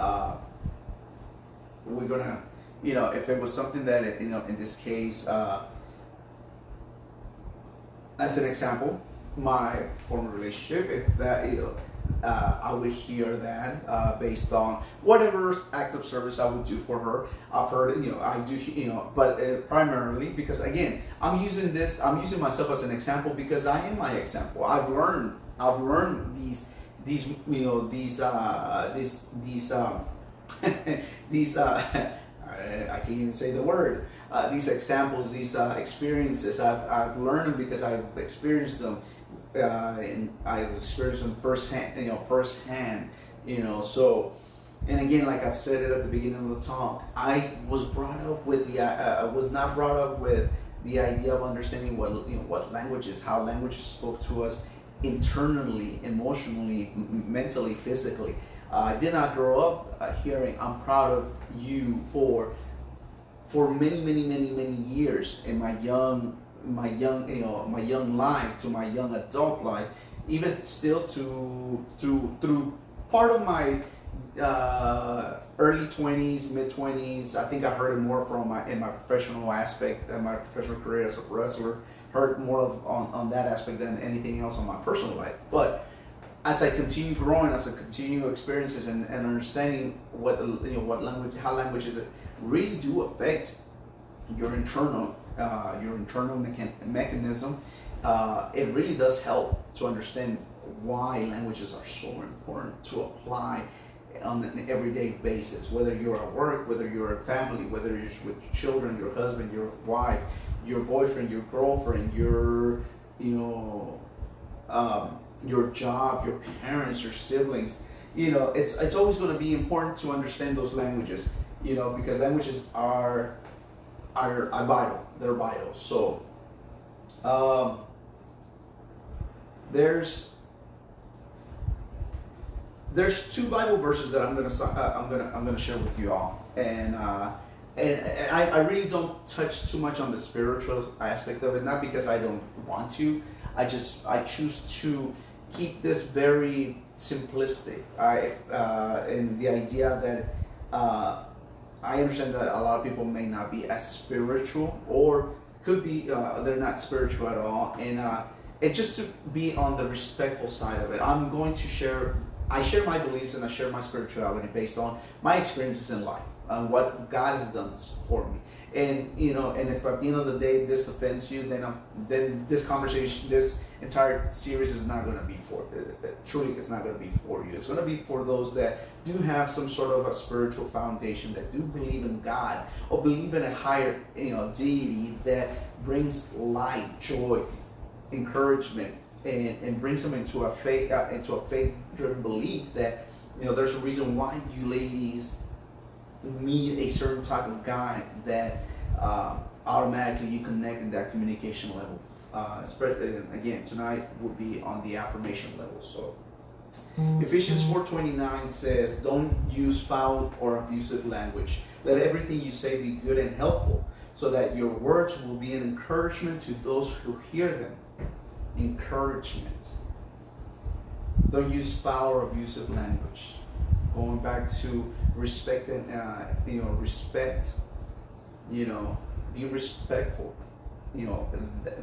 we're gonna, if it was something that in this case, as an example, my former relationship, if that I would hear that based on whatever act of service I would do for her. I've heard it, I do, but primarily because, again, I'm using myself as an example because I am my example. I've learned these I can't even say the word. These examples, these experiences, I've learned them because I've experienced them. And I experienced them firsthand. So, and again, like I've said it at the beginning of the talk, I was brought up with I was not brought up with the idea of understanding what languages, how languages spoke to us internally, emotionally, mentally, physically. I did not grow up hearing "I'm proud of you" for many years in my young life to my young adult life, even still through part of my early 20s, mid 20s. I think I heard it more in my professional aspect, my professional career as a wrestler. Heard more on that aspect than anything else on my personal life. But as I continue growing, as I continue experiences and understanding how languages really do affect your internal mechanism, it really does help to understand why languages are so important to apply on an everyday basis. Whether you're at work, whether you're a family, whether you're with children, your husband, your wife, your boyfriend, your girlfriend, your job, your parents, your siblings. It's always going to be important to understand those languages. Because languages are vital. They're vital. So there's two Bible verses that I'm gonna share with you all, and I really don't touch too much on the spiritual aspect of it, not because I don't want to. I choose to keep this very simplistic. In the idea that I understand that a lot of people may not be as spiritual, or could be they're not spiritual at all, and just to be on the respectful side of it, I'm going to share. I share my beliefs and I share my spirituality based on my experiences in life, on what God has done for me. And and if at the end of the day this offends you, then this conversation, this entire series is not going to be for truly. It's not going to be for you. It's going to be for those that do have some sort of a spiritual foundation, that do believe in God or believe in a higher deity that brings light, joy, encouragement, and brings them into a faith-driven belief that there's a reason why you ladies meet a certain type of guy that automatically you connect in that communication level. Again, tonight would be on the affirmation level. So Ephesians 4:29 says, "Don't use foul or abusive language. Let everything you say be good and helpful, so that your words will be an encouragement to those who hear them." Encouragement. Don't use foul or abusive language. Going back to respect and respect. Be respectful.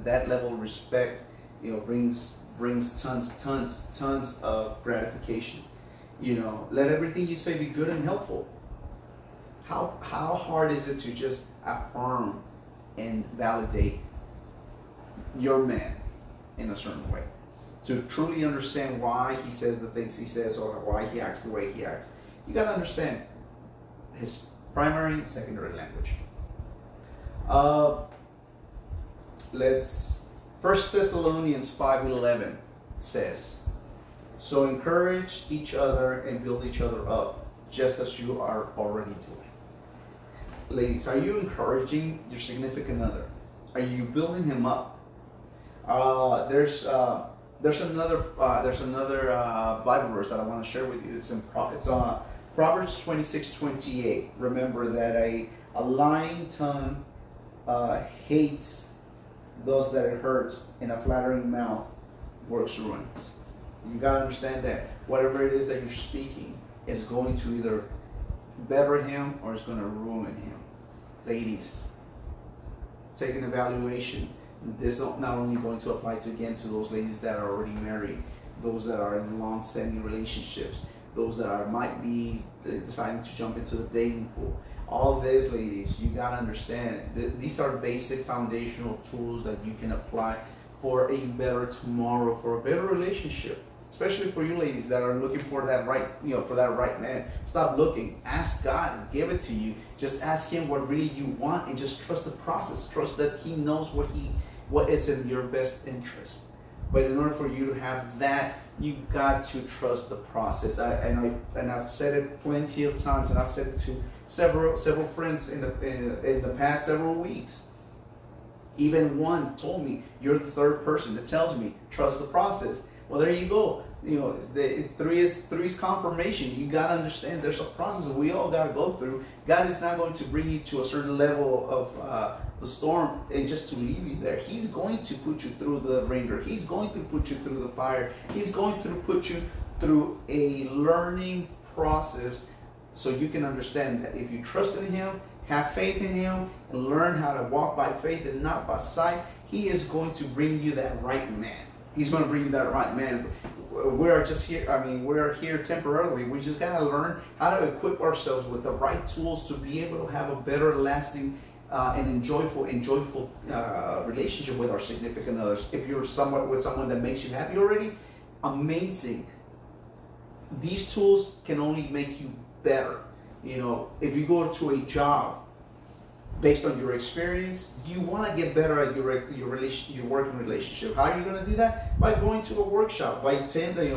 That level of respect, brings tons of gratification. Let everything you say be good and helpful. How hard is it to just affirm and validate your man in a certain way, to truly understand why he says the things he says or why he acts the way he acts? You got to understand his primary and secondary language. Let's 1 Thessalonians 5:11 says, "So encourage each other and build each other up, just as you are already doing." Ladies, are you encouraging your significant other? Are you building him up? There's there's another Bible verse that I want to share with you. It's Proverbs 26:28. Remember that a lying tongue hates those that it hurts, and a flattering mouth works ruins. You gotta understand that whatever it is that you're speaking is going to either better him or it's going to ruin him. Ladies, take an evaluation. This is not only going to apply to those ladies that are already married, those that are in long-standing relationships, those that might be deciding to jump into the dating pool. All this, ladies, you gotta understand that these are basic foundational tools that you can apply for a better tomorrow, for a better relationship. Especially for you ladies that are looking for that right man. Stop looking. Ask God and give it to you. Just ask him what really you want and just trust the process. Trust that he knows what is in your best interest. But in order for you to have that, you got to trust the process. I've said it plenty of times, and I've said it to several friends in the past several weeks. Even one told me, you're the third person that tells me trust the process. Well, there you go. Three is confirmation. You gotta understand there's a process that we all gotta go through. God is not going to bring you to a certain level of the storm and just to leave you there. He's going to put you through the ringer. He's going to put you through the fire. He's going to put you through a learning process so you can understand that if you trust in him, have faith in him, and learn how to walk by faith and not by sight, he is going to bring you that right man. He's going to bring you that right man. We're just here. We're here temporarily. We just got to learn how to equip ourselves with the right tools to be able to have a better, lasting, and enjoyable relationship with our significant others. If you're with someone that makes you happy already, amazing. These tools can only make you better. If you go to a job, based on your experience, you want to get better at your working relationship. How are you going to do that? By going to a workshop, by attending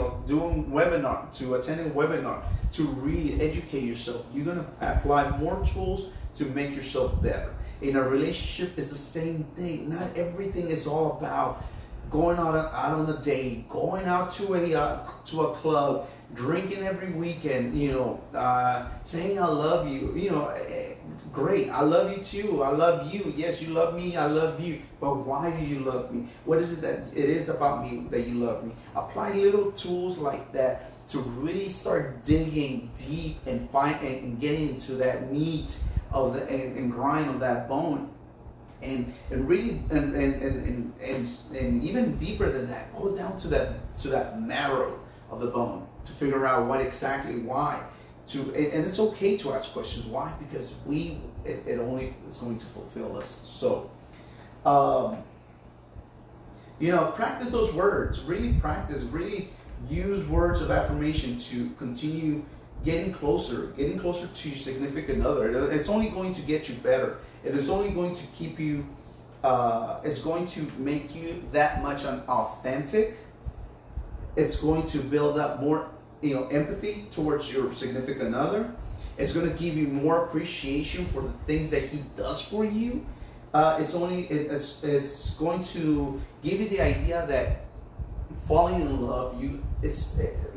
webinar, to really educate yourself. You're going to apply more tools to make yourself better. In a relationship, it's the same thing. Not everything is all about going out on a date, going out to a club, drinking every weekend, saying I love you, great, I love you too, I love you, yes, you love me, I love you, but why do you love me? What is it that it is about me that you love me? Apply little tools like that to really start digging deep and getting into that meat of and grind of that bone. And really and even deeper than that, go down to that marrow of the bone to figure out why. And it's okay to ask questions. Why? Because it's going to fulfill us. So, practice those words. Really practice. Really use words of affirmation to continue getting closer to your significant other. It's only going to get you better. It is only going to keep you. It's going to make you that much authentic. It's going to build up more, empathy towards your significant other. It's going to give you more appreciation for the things that he does for you. It's going to give you the idea that falling in love,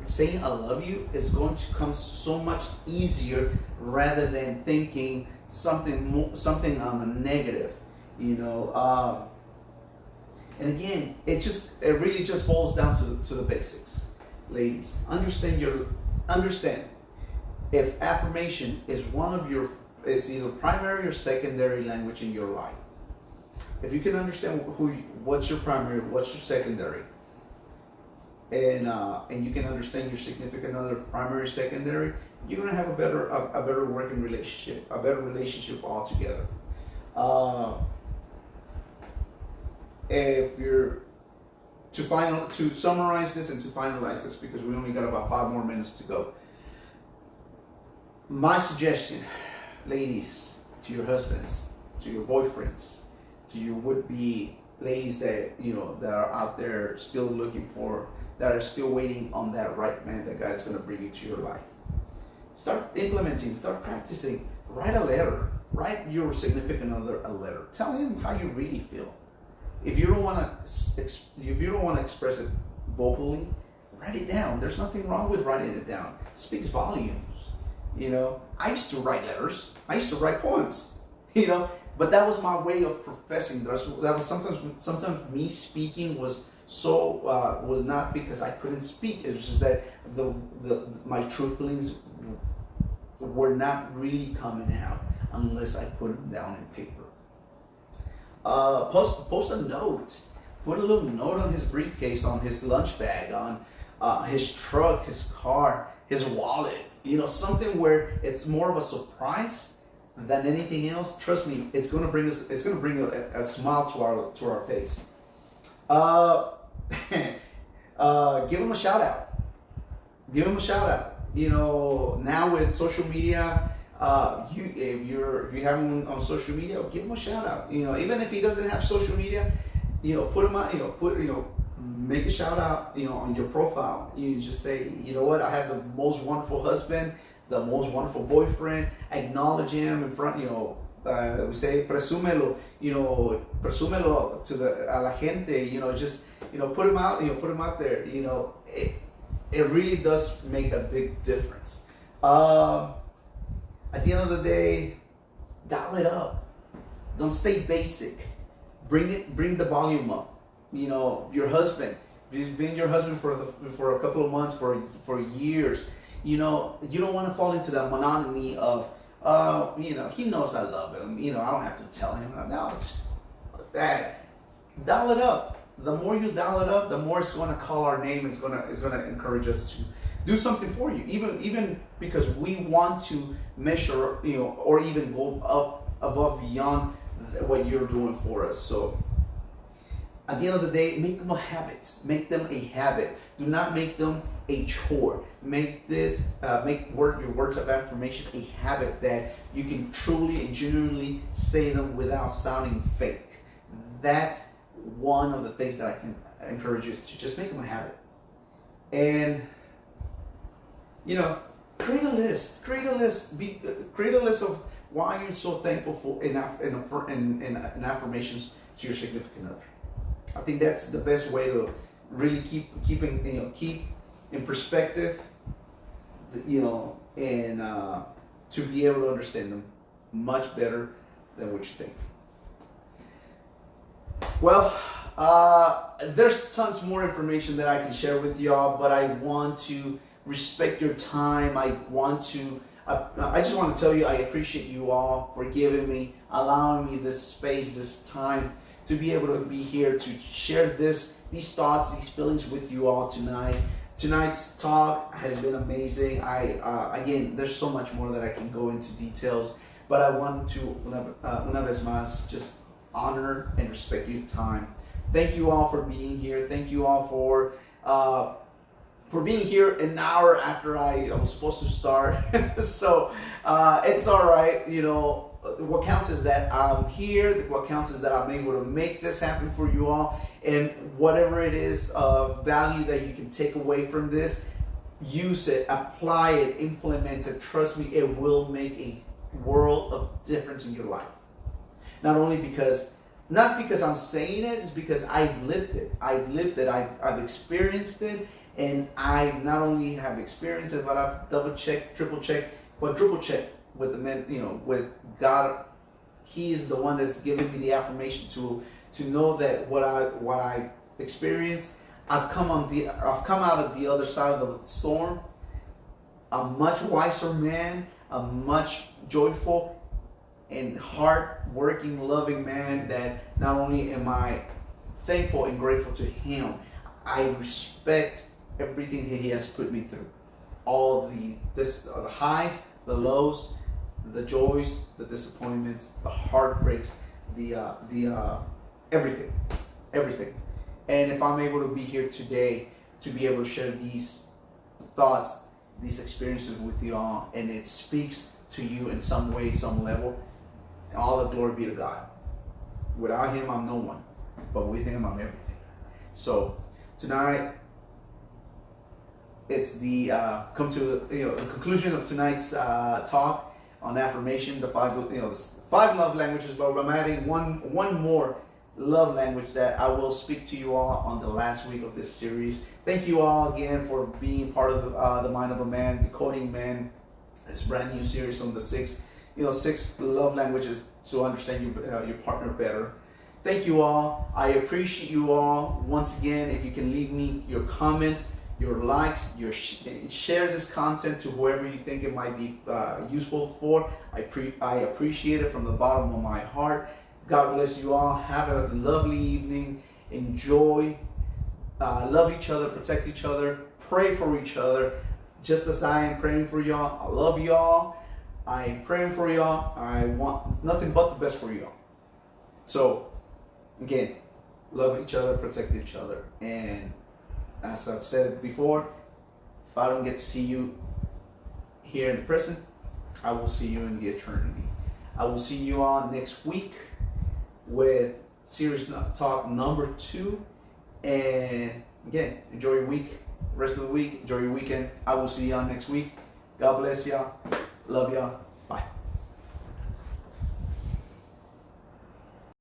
saying I love you is going to come so much easier rather than thinking something on the negative, and again, it really just boils down to the basics. Ladies, understand if affirmation is is either primary or secondary language in your life. If you can understand what's your primary, what's your secondary, and you can understand your significant other primary, secondary, you're gonna have a better working relationship, a better relationship altogether. If you're to summarize this and to finalize this, because we only got about 5 more minutes to go. My suggestion, ladies, to your husbands, to your boyfriends, to your would-be ladies that that are out there still that are still waiting on that right man that God is going to bring into your life. Start implementing, start practicing. Write a letter. Write your significant other a letter. Tell him how you really feel. If you don't want to express it vocally, write it down. There's nothing wrong with writing it down. It speaks volumes. You know, I used to write letters. I used to write poems. You know, but that was my way of professing. That was sometimes me speaking was was not because I couldn't speak. It was just that my true feelings were not really coming out unless I put them down in paper. Post a note. Put a little note on his briefcase, on his lunch bag, on his truck, his car, his wallet. You know, something where it's more of a surprise than anything else. Trust me, it's gonna bring us. It's gonna bring a smile to our face. Give him a shout out. Give him a shout out. You know, now with social media, if you have him on social media, give him a shout out. You know, even if he doesn't have social media, you know, put him out. Make a shout out. You know, on your profile. You just say, you know what, I have the most wonderful husband, the most wonderful boyfriend. Acknowledge him in front. You know. We say presúmelo, you know, presúmelo to a la gente, you know, just, you know, put him out, put him out there, you know, it really does make a big difference. At the end of the day, dial it up. Don't stay basic. Bring the volume up. You know, your husband, if he's been your husband for a couple of months, for years, you know, you don't want to fall into that monotony of, you know, he knows I love him. You know, I don't have to tell him. No, it's that. Dial it up. The more you dial it up, the more it's going to call our name. It's going to encourage us to do something for you. Even because we want to measure, you know, or even go up above beyond what you're doing for us. So at the end of the day, make them a habit. Make them a habit. Do not make them a chore. Make your words of affirmation a habit that you can truly and genuinely say them without sounding fake. That's one of the things that I can encourage you to just make them a habit. And, you know, create a list. Create a list of why you're so thankful for in affirmations to your significant other. I think that's the best way to really keep in perspective, you know, and to be able to understand them much better than what you think. Well, there's tons more information that I can share with y'all, but I want to respect your time. I just want to tell you I appreciate you all for giving me, allowing me this space, this time to be able to be here to share these thoughts, these feelings with you all tonight. Tonight's talk has been amazing. Again, there's so much more that I can go into details, but I want to, una vez más, just honor and respect your time. Thank you all for being here. Thank you all for being here an hour after I was supposed to start. So it's all right, you know. What counts is that I'm here. What counts is that I'm able to make this happen for you all. And whatever it is of value that you can take away from this, use it, apply it, implement it. Trust me, it will make a world of difference in your life. Not because I'm saying it, it's because I've lived it. I've experienced it, and I not only have experienced it, but I've double checked, triple checked, quadruple checked with the men, you know, with God. He is the one that's giving me the affirmation to know that what I experienced, I've come out of the other side of the storm a much wiser man, a much joyful and hard-working, loving man, that not only am I thankful and grateful to him, I respect everything he has put me through. All the highs, the lows, the joys, the disappointments, the heartbreaks, the everything. And if I'm able to be here today to be able to share these thoughts, these experiences with you all, and it speaks to you in some way, some level, all the glory be to God. Without him, I'm no one, but with him, I'm everything. So tonight, it's the the conclusion of tonight's talk on affirmation, the five love languages. But I'm adding one more love language that I will speak to you all on the last week of this series. Thank you all again for being part of the Mind of a Man, Decoding Man, this brand new series on the six love languages to understand your partner better. Thank you all. I appreciate you all. Once again, if you can leave me your comments, your likes, share this content to whoever you think it might be useful for. I appreciate it from the bottom of my heart. God bless you all. Have a lovely evening. Enjoy. Love each other. Protect each other. Pray for each other. Just as I am praying for y'all. I love y'all. I am praying for y'all. I want nothing but the best for y'all. So, again, love each other. Protect each other. And as I've said before, if I don't get to see you here in the present, I will see you in the eternity. I will see you all next week with Series Talk number 2. And again, enjoy your week, rest of the week, enjoy your weekend. I will see y'all next week. God bless y'all. Love y'all.